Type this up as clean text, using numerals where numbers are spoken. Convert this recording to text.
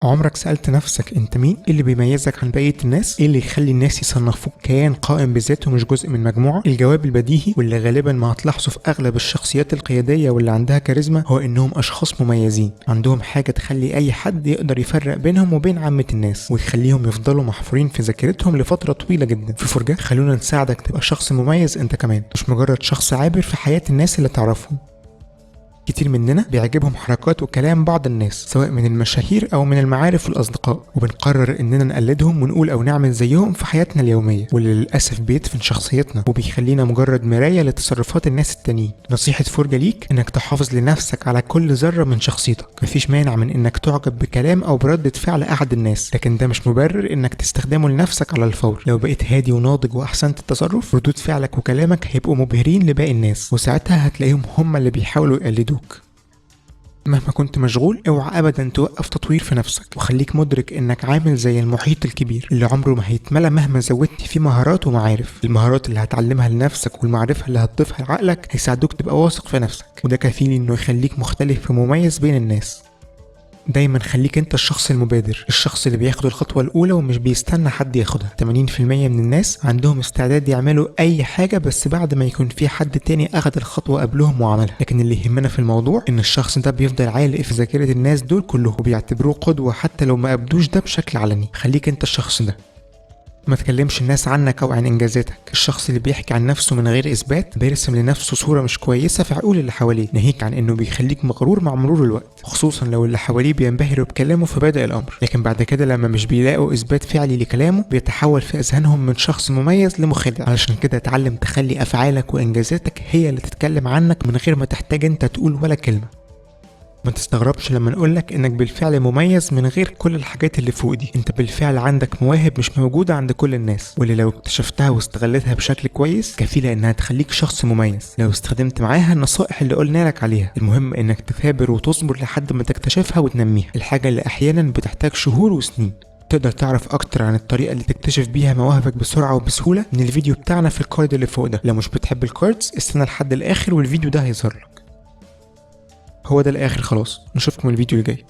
عمرك سألت نفسك انت مين؟ ايه اللي بيميزك عن بقية الناس؟ ايه اللي يخلي الناس يصنفوك كيان قائم بذاته مش جزء من مجموعة؟ الجواب البديهي واللي غالبا ما هتلاحظه في اغلب الشخصيات القيادية واللي عندها كاريزما هو انهم اشخاص مميزين، عندهم حاجة تخلي اي حد يقدر يفرق بينهم وبين عامة الناس ويخليهم يفضلوا محفورين في ذاكرتهم لفترة طويلة جدا. في فرجة خلونا نساعدك تبقى شخص مميز انت كمان، مش مجرد شخص عابر في حياة الناس اللي تعرفهم. كتير مننا بيعجبهم حركات وكلام بعض الناس سواء من المشاهير او من المعارف والاصدقاء، وبنقرر اننا نقلدهم ونقول او نعمل زيهم في حياتنا اليوميه، واللي للاسف بيدفن شخصيتنا وبيخلينا مجرد مرايه لتصرفات الناس التانيين. نصيحه فرجه ليك انك تحافظ لنفسك على كل ذره من شخصيتك. مفيش مانع من انك تعجب بكلام او بردة فعل احد الناس، لكن ده مش مبرر انك تستخدمه لنفسك على الفور. لو بقيت هادي وناضج واحسنت التصرف، ردود فعلك وكلامك هيبقوا مبهرين لباقي الناس، وساعتها هتلاقيهم هم اللي بيحاولوا يقلدوك. مهما كنت مشغول اوعى ابدا توقف تطوير في نفسك، وخليك مدرك انك عامل زي المحيط الكبير اللي عمره ما هيتملى مهما زودت فيه مهارات ومعارف. المهارات اللي هتعلمها لنفسك والمعرفة اللي هتضيفها لعقلك هيساعدوك تبقى واثق في نفسك، وده كفيل انه يخليك مختلف ومميز بين الناس. دايما خليك انت الشخص المبادر، الشخص اللي بياخد الخطوة الأولى ومش بيستنى حد ياخدها. 80% من الناس عندهم استعداد يعملوا أي حاجة بس بعد ما يكون في حد تاني أخد الخطوة قبلهم وعملها، لكن اللي يهمنا في الموضوع إن الشخص ده بيفضل عالق في ذاكرة الناس دول كلهم وبيعتبروه قدوة حتى لو ما أبدوش ده بشكل علني. خليك انت الشخص ده، ما تكلمش الناس عنك او عن انجازاتك. الشخص اللي بيحكي عن نفسه من غير اثبات بيرسم لنفسه صورة مش كويسة في عقول اللي حواليه، ناهيك عن انه بيخليك مغرور مع مرور الوقت، خصوصا لو اللي حواليه بينبهروا بكلامه في بداية الامر، لكن بعد كده لما مش بيلاقوا اثبات فعلي لكلامه بيتحول في اذهانهم من شخص مميز لمخدع. علشان كده اتعلم تخلي افعالك وانجازاتك هي اللي تتكلم عنك من غير ما تحتاج انت تقول ولا كلمة. ما تستغربش لما نقولك انك بالفعل مميز من غير كل الحاجات اللي فوق دي. انت بالفعل عندك مواهب مش موجودة عند كل الناس، واللي لو اكتشفتها واستغلتها بشكل كويس كفيلة انها تخليك شخص مميز لو استخدمت معاها النصائح اللي قلنا لك عليها. المهم انك تثابر وتصبر لحد ما تكتشفها وتنميها، الحاجة اللي احيانا بتحتاج شهور وسنين. تقدر تعرف اكتر عن الطريقة اللي تكتشف بيها مواهبك بسرعة وبسهولة من الفيديو بتاعنا في الكارد اللي فوق ده. لو مش بتحب الكاردز استنى لحد الاخر والفيديو ده هيظهر لك. هو ده الاخر، خلاص نشوفكم الفيديو الجاي.